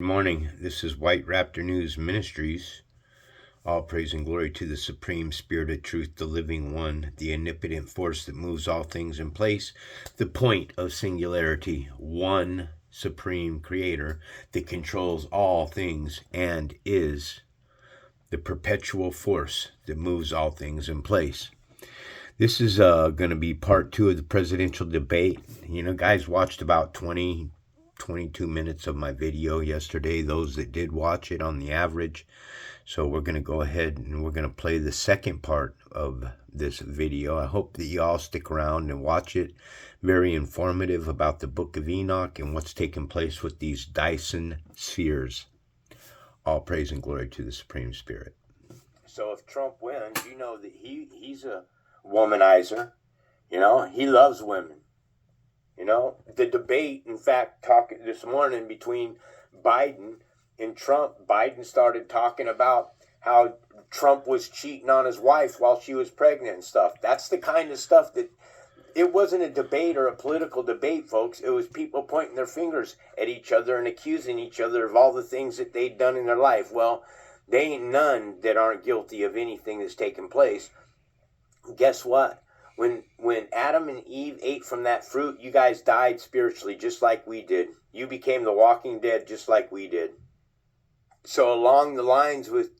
Good morning. This is White Raptor News Ministries. All praise and glory to the Supreme Spirit of Truth, the Living One, the omnipotent force that moves all things in place, the point of singularity, one Supreme Creator that controls all things and is the perpetual force that moves all things in place. This is going to be part 2 of the presidential debate. Guys watched about 22 minutes of my video yesterday, those that did watch it on the average. So we're going to go ahead and we're going to play the second part of this video. I hope that you all stick around and watch it. Very informative about the Book of Enoch and what's taking place with these Dyson spheres. All praise and glory to the Supreme Spirit. So if Trump wins, you know that he's a womanizer. He loves women. The debate, in fact, talking this morning between Biden and Trump, Biden started talking about how Trump was cheating on his wife while she was pregnant and stuff. That's the kind of stuff that, it wasn't a debate or a political debate, folks. It was people pointing their fingers at each other and accusing each other of all the things that they'd done in their life. Well, they ain't none that aren't guilty of anything that's taken place. Guess what? When Adam and Eve ate from that fruit, you guys died spiritually just like we did. You became the walking dead just like we did. So along the lines with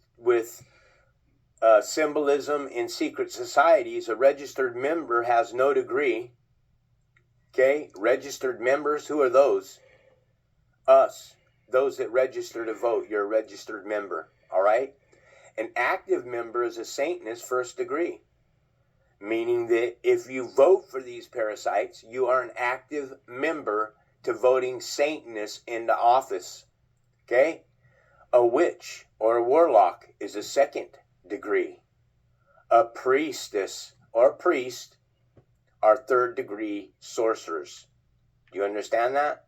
symbolism in secret societies, a registered member has no degree. Okay? Registered members, who are those? Us. Those that register to vote. You're a registered member. All right? An active member is a Satanist first degree. Meaning that if you vote for these parasites, you are an active member to voting Satanists into office. Okay? A witch or a warlock is a second degree. A priestess or priest are third degree sorcerers. Do you understand that?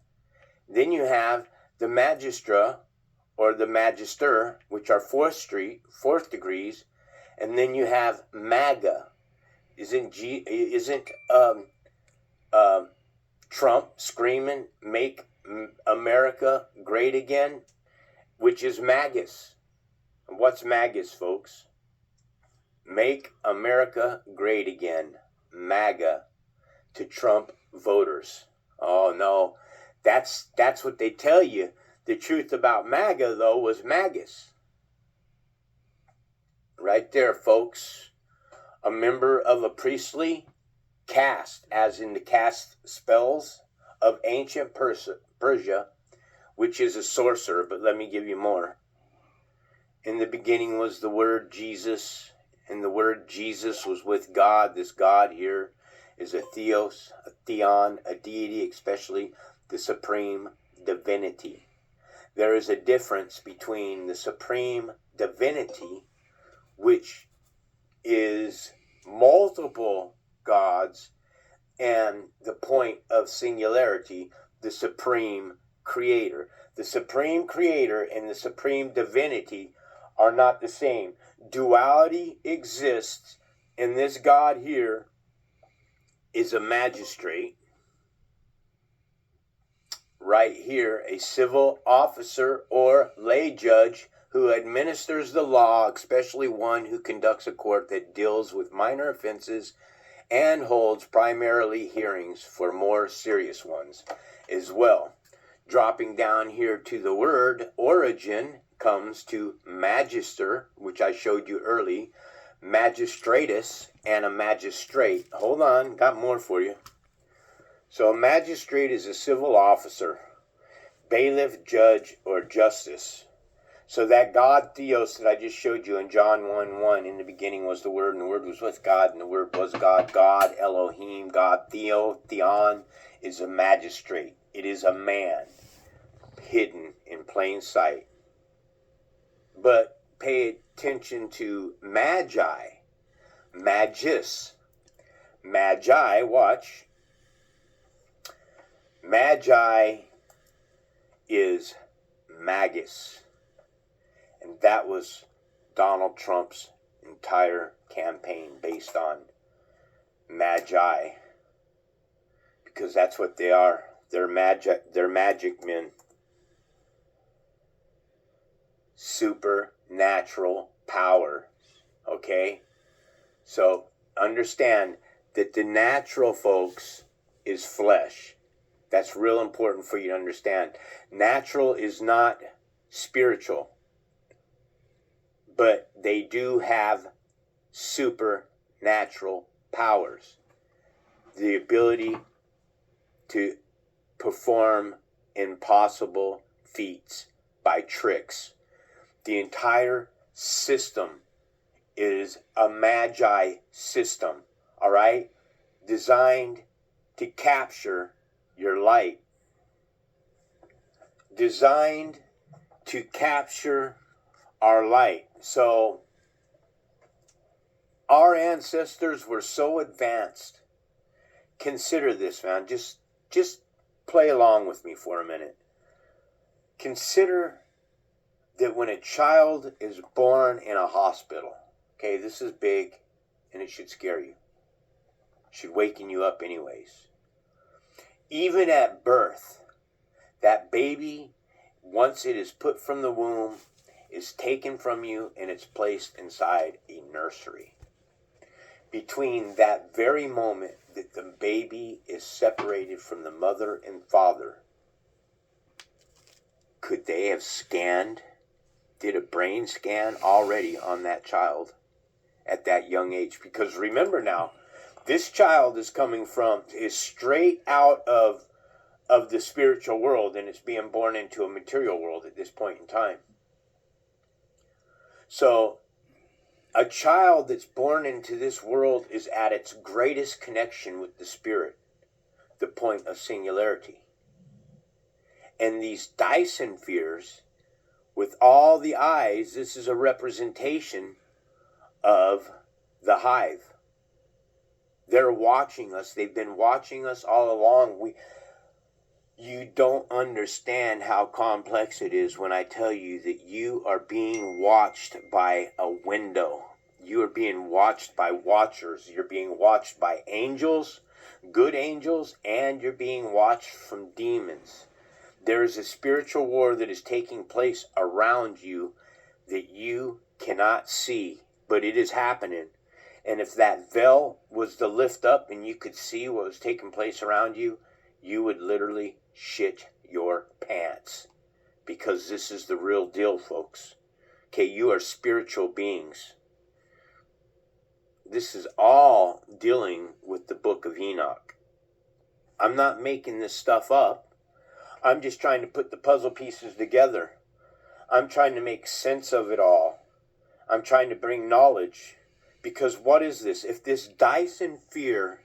Then you have the magistra or the magister, which are fourth degrees, and then you have MAGA. Isn't Trump screaming, "Make America great again," which is Magus. What's Magus, folks? Make America great again. MAGA to Trump voters. Oh no, that's what they tell you. The truth about MAGA, though, was Magus. Right there, folks. A member of a priestly caste, as in the caste spells of ancient Persia, which is a sorcerer, but let me give you more. In the beginning was the word Jesus, and the word Jesus was with God. This God here is a theos, a theon, a deity, especially the supreme divinity. There is a difference between the supreme divinity, which is multiple gods, and the point of singularity, the supreme creator. The supreme creator and the supreme divinity are not the same. Duality exists, and this God here is a magistrate. Right here, a civil officer or lay judge who administers the law, especially one who conducts a court that deals with minor offenses and holds primarily hearings for more serious ones as well. Dropping down here to the word origin comes to magister, which I showed you early, magistratus, and a magistrate. Hold on, got more for you. So a magistrate is a civil officer, bailiff, judge, or justice. So that God Theos that I just showed you in John 1:1, in the beginning was the Word, and the Word was with God, and the Word was God. God, Elohim, God Theon is a magistrate. It is a man hidden in plain sight. But pay attention to magi, magis. Magi, watch. Magi is magus. And that was Donald Trump's entire campaign based on magi. Because that's what they are. They're magic men. supernatural power. Okay? So understand that the natural, folks, is flesh. That's real important for you to understand. Natural is not spiritual, but they do have supernatural powers. The ability to perform impossible feats by tricks. The entire system is a magi system, all right? Designed to capture your light. Designed to capture our light. So, our ancestors were so advanced. Consider this, man. Just play along with me for a minute. Consider that when a child is born in a hospital, okay, this is big and it should scare you. It should waken you up anyways. Even at birth, that baby, once it is put from the womb, is taken from you and it's placed inside a nursery. Between that very moment that the baby is separated from the mother and father, could they have did a brain scan already on that child at that young age? Because remember now, this child is straight out of the spiritual world, and it's being born into a material world at this point in time. So a child that's born into this world is at its greatest connection with the spirit, the point of singularity. And these Dyson spheres, with all the eyes, this is a representation of the hive. They're watching us. They've been watching us all along. You don't understand how complex it is when I tell you that you are being watched by a window. You are being watched by watchers. You're being watched by angels, good angels, and you're being watched from demons. There is a spiritual war that is taking place around you that you cannot see, but it is happening. And if that veil was to lift up and you could see what was taking place around you, you would literally shit your pants. Because this is the real deal, folks. Okay, you are spiritual beings. This is all dealing with the book of Enoch. I'm not making this stuff up. I'm just trying to put the puzzle pieces together. I'm trying to make sense of it all. I'm trying to bring knowledge. Because what is this? If this Dyson sphere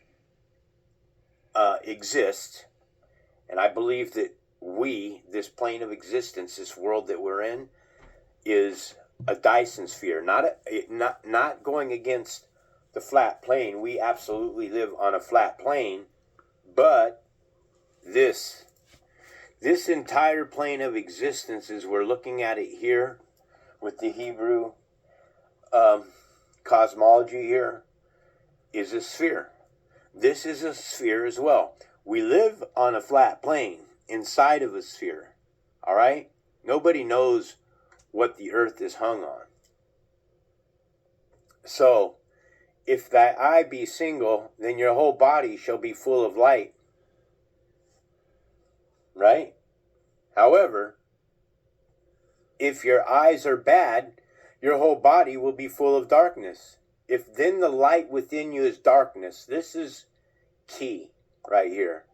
exists, and I believe that this plane of existence, this world that we're in, is a Dyson sphere. Not going against the flat plane. We absolutely live on a flat plane. But this entire plane of existence, as we're looking at it here with the Hebrew cosmology here, is a sphere. This is a sphere as well. We live on a flat plane inside of a sphere. All right? Nobody knows what the earth is hung on. So, if thy eye be single, then your whole body shall be full of light. Right? However, if your eyes are bad, your whole body will be full of darkness. If then the light within you is darkness, this is key right here.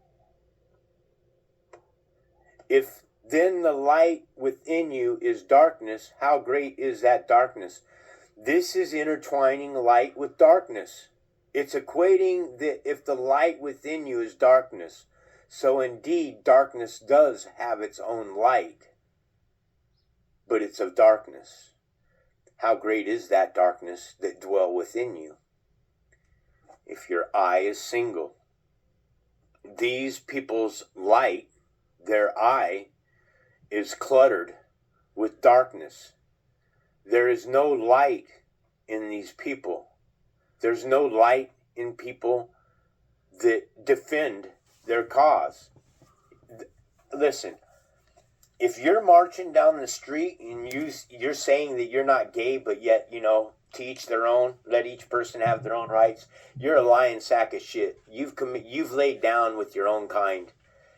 If then the light within you is darkness, how great is that darkness? This is intertwining light with darkness. It's equating that if the light within you is darkness, so indeed darkness does have its own light, but it's of darkness. How great is that darkness that dwell within you? If your eye is single. These people's light, their eye, is cluttered with darkness. There is no light in these people. There's no light in people that defend their cause. Listen, if you're marching down the street and you're saying that you're not gay, but yet, to each their own, let each person have their own rights, you're a lying sack of shit. You've laid down with your own kind.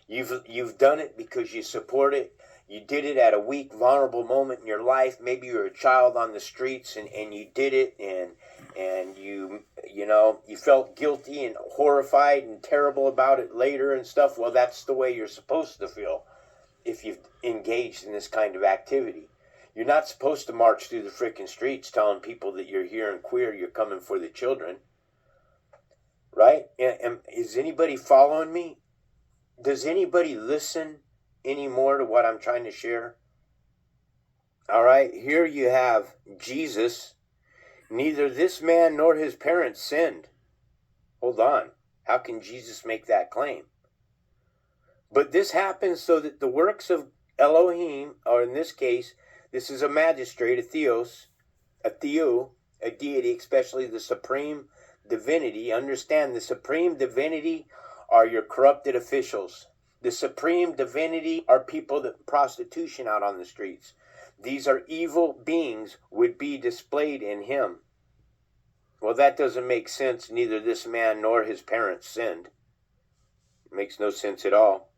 You've done it because you support it. You did it at a weak, vulnerable moment in your life. Maybe you were a child on the streets and you did it, and you felt guilty and horrified and terrible about it later and stuff. Well, that's the way you're supposed to feel if you've engaged in this kind of activity. You're not supposed to march through the frickin' streets telling people that you're here and queer, you're coming for the children. Right? And is anybody following me? Does anybody listen anymore to what I'm trying to share? All right, here you have Jesus. Neither this man nor his parents sinned. Hold on. How can Jesus make that claim? But this happens so that the works of Elohim, or in this case, this is a magistrate, a theos, a deity, especially the supreme divinity. Understand, the supreme divinity are your corrupted officials. The supreme divinity are people that prostitution out on the streets. These are evil beings would be displayed in him. Well, that doesn't make sense. Neither this man nor his parents sinned. It makes no sense at all.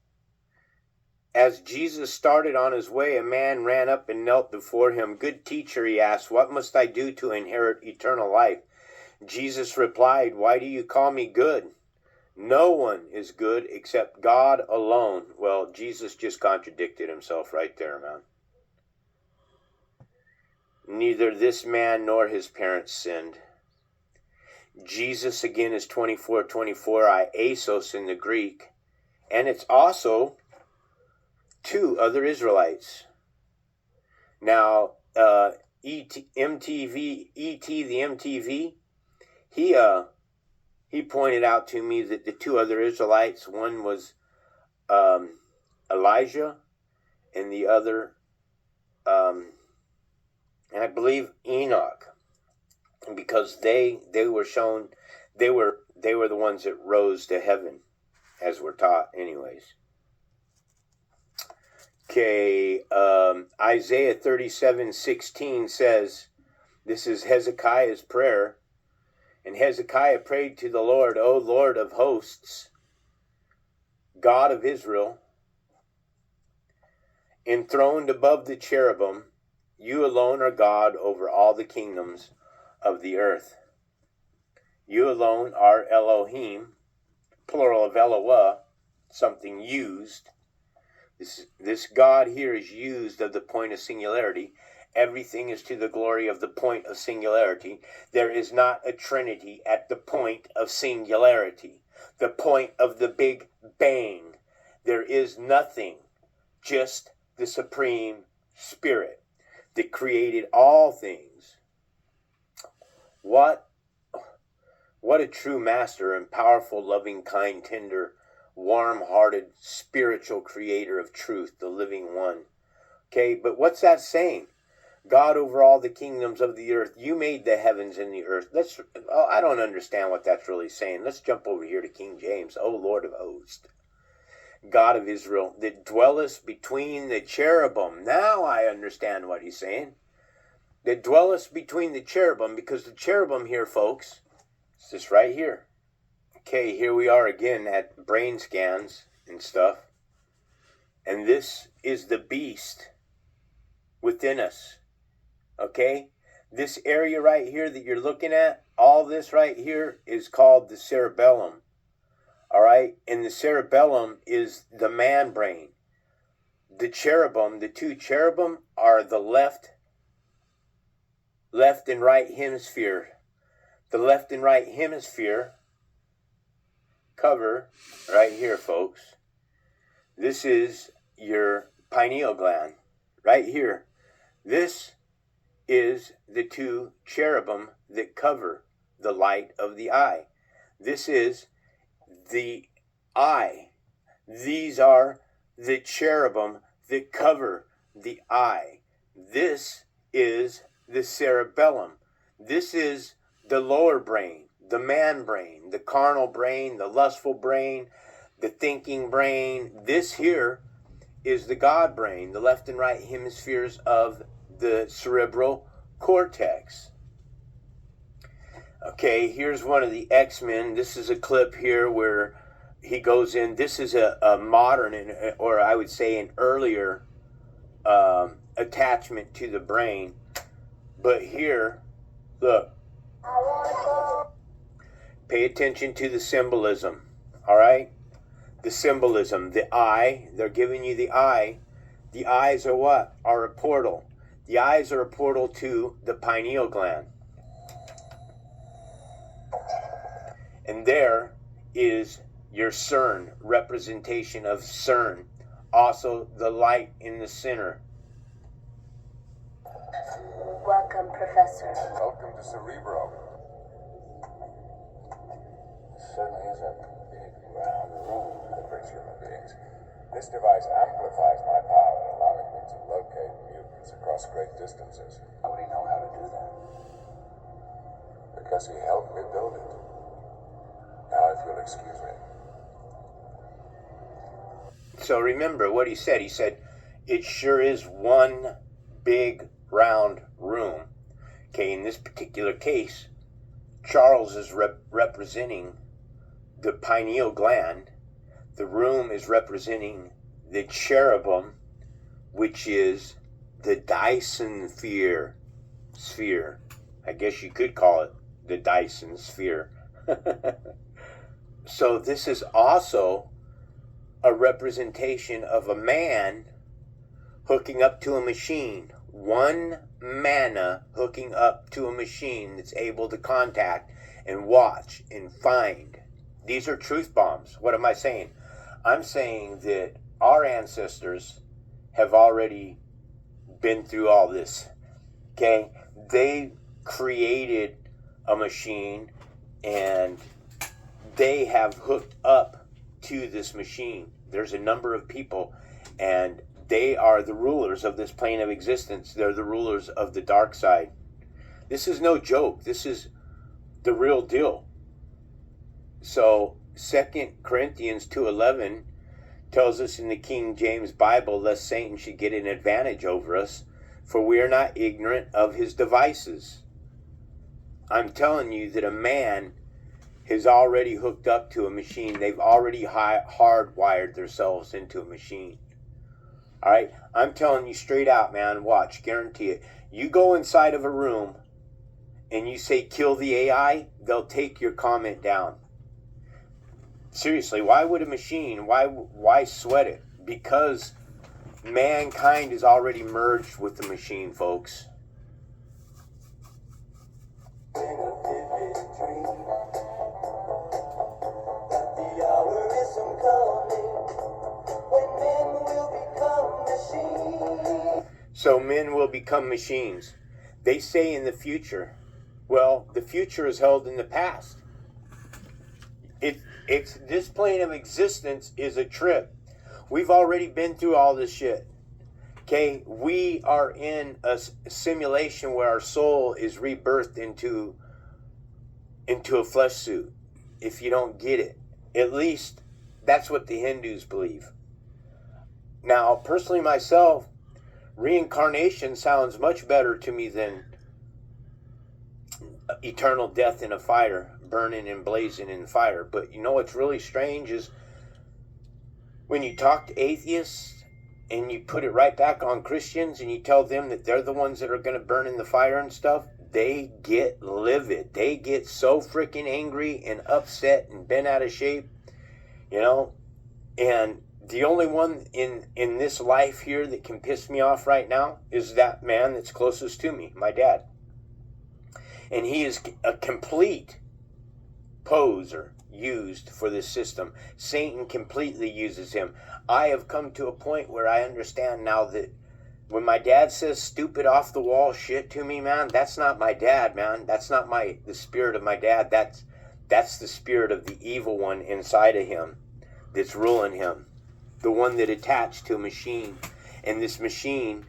As Jesus started on his way, a man ran up and knelt before him. Good teacher, he asked, what must I do to inherit eternal life? Jesus replied, why do you call me good? No one is good except God alone. Well, Jesus just contradicted himself right there, man. Neither this man nor his parents sinned. Jesus, again, is 24:24, Iasos in the Greek. And it's also two other Israelites. Now, E.T. the MTV, he pointed out to me that the two other Israelites, one was Elijah, and the other, and I believe Enoch, because they were shown, they were the ones that rose to heaven, as we're taught, anyways. Okay, Isaiah 37:16 says, this is Hezekiah's prayer. And Hezekiah prayed to the Lord, O Lord of hosts, God of Israel, enthroned above the cherubim, you alone are God over all the kingdoms of the earth. You alone are Elohim, plural of Eloah, something used. This God here is used of the point of singularity. Everything is to the glory of the point of singularity. There is not a trinity at the point of singularity, the point of the Big Bang. There is nothing, just the Supreme Spirit that created all things. What a true master and powerful, loving, kind, tender, warm-hearted, spiritual creator of truth, the living one. Okay, but what's that saying? God over all the kingdoms of the earth. You made the heavens and the earth. I don't understand what that's really saying. Let's jump over here to King James. O Lord of hosts, God of Israel, that dwellest between the cherubim. Now I understand what he's saying. That dwellest between the cherubim, because the cherubim here, folks, it's this right here. Okay, here we are again at brain scans and stuff. And this is the beast within us. Okay? This area right here that you're looking at, all this right here is called the cerebellum. All right? And the cerebellum is the man brain. The cherubim, the two cherubim are the left and right hemisphere. The left and right hemisphere cover right here, folks. This is your pineal gland right here. This is the two cherubim that cover the light of the eye. This is the eye. These are the cherubim that cover the eye. This is the cerebellum. This is the lower brain, the man brain, the carnal brain, the lustful brain, the thinking brain. This here is the God brain, the left and right hemispheres of the cerebral cortex. Okay, here's one of the X-Men. This is a clip here where he goes in. This is a modern, or I would say an earlier attachment to the brain. But here, look. Pay attention to the symbolism, all right? The symbolism, the eye, they're giving you the eye. The eyes are what? Are a portal. The eyes are a portal to the pineal gland. And there is your CERN, representation of CERN. Also, the light in the center. Welcome, Professor. Welcome to Cerebro. This certainly is a big, round room that brings human beings. This device amplifies my power, allowing me to locate mutants across great distances. How would he know how to do that? Because he helped me build it. Now, if you'll excuse me. So remember what he said. He said, it sure is one big round room. Okay, in this particular case, Charles is representing the pineal gland. The room is representing the cherubim, which is the Dyson sphere. I guess you could call it the Dyson sphere. So this is also a representation of a man hooking up to a machine. One mana hooking up to a machine that's able to contact and watch and find. These are truth bombs. What am I saying? I'm saying that our ancestors have already been through all this. Okay? They created a machine and they have hooked up to this machine. There's a number of people, and they are the rulers of this plane of existence. They're the rulers of the dark side. This is no joke. This is the real deal. So 2 Corinthians 2:11 tells us in the King James Bible, lest Satan should get an advantage over us, for we are not ignorant of his devices. I'm telling you that a man has already hooked up to a machine. They've already hardwired themselves into a machine. All right? I'm telling you straight out, man. Watch. Guarantee it. You go inside of a room and you say, kill the AI, they'll take your comment down. Seriously, why would a machine, why sweat it? Because mankind is already merged with the machine, folks. So men will become machines. They say in the future. Well, the future is held in the past. It's this plane of existence is a trip. We've already been through all this shit. Okay, we are in a simulation where our soul is rebirthed into a flesh suit. If you don't get it, at least that's what the Hindus believe. Now, personally myself, reincarnation sounds much better to me than eternal death in a fire, burning and blazing in fire. But you know what's really strange is when you talk to atheists and you put it right back on Christians and you tell them that they're the ones that are going to burn in the fire and stuff, they get livid. They get so freaking angry and upset and bent out of shape, you know. And the only one in this life here that can piss me off right now is that man that's closest to me, my dad. And he is a complete poser used for this system. Satan completely uses him. I have come to a point where I understand now that when my dad says stupid off the wall shit to me, man, that's not my dad, man. That's not the spirit of my dad. That's the spirit of the evil one inside of him that's ruling him. The one that attached to a machine. And this machine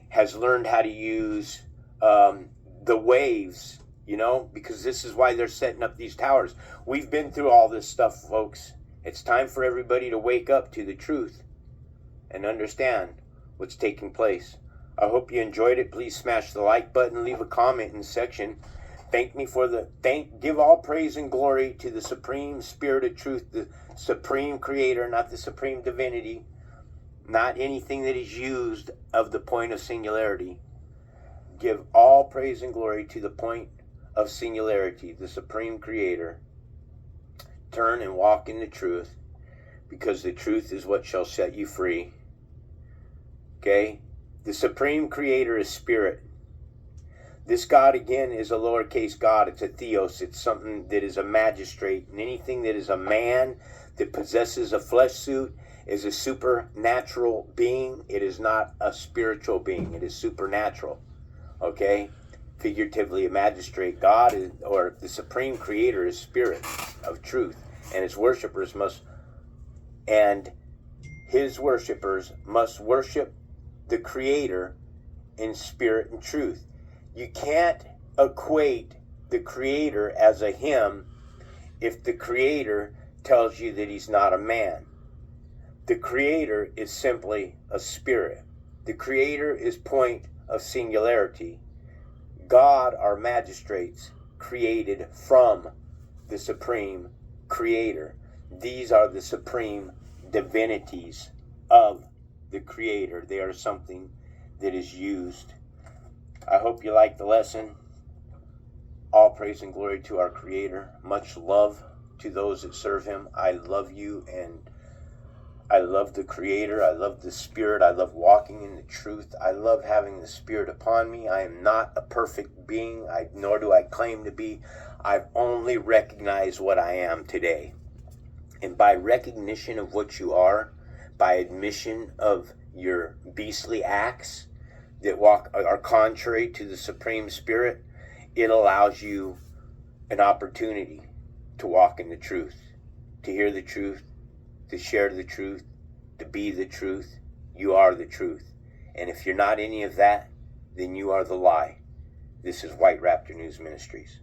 has learned how to use the waves, you know, because this is why they're setting up these towers. We've been through all this stuff, folks. It's time for everybody to wake up to the truth. and understand what's taking place. I hope you enjoyed it. Please smash the like button, leave a comment in the section. Give all praise and glory to the Supreme Spirit of Truth, the Supreme Creator, not the Supreme Divinity, not anything that is used of the point of singularity. Give all praise and glory to the point of singularity, the Supreme Creator. Turn and walk in the truth, because the truth is what shall set you free. Okay? The Supreme Creator is Spirit. This God, again, is a lowercase God. It's a theos. It's something that is a magistrate. And anything that is a man that possesses a flesh suit is a supernatural being. It is not a spiritual being. It is supernatural. Okay? Figuratively, a magistrate. God is, or the Supreme Creator, is Spirit of truth. And his worshipers must worship the Creator in spirit and truth. You can't equate the Creator as a him if the Creator tells you that he's not a man. The Creator is simply a spirit. The Creator is point of singularity. God, our magistrates, created from the Supreme Creator. These are the supreme divinities of the Creator. They are something that is used. I hope you liked the lesson. All praise and glory to our Creator. Much love to those that serve him. I love you, and I love the Creator. I love the Spirit. I love walking in the truth. I love having the Spirit upon me. I am not a perfect being, nor do I claim to be. I've only recognized what I am today. And by recognition of what you are, by admission of your beastly acts that are contrary to the Supreme Spirit, it allows you an opportunity to walk in the truth, to hear the truth, to share the truth, to be the truth. You are the truth. And if you're not any of that, then you are the lie. This is White Raptor News Ministries.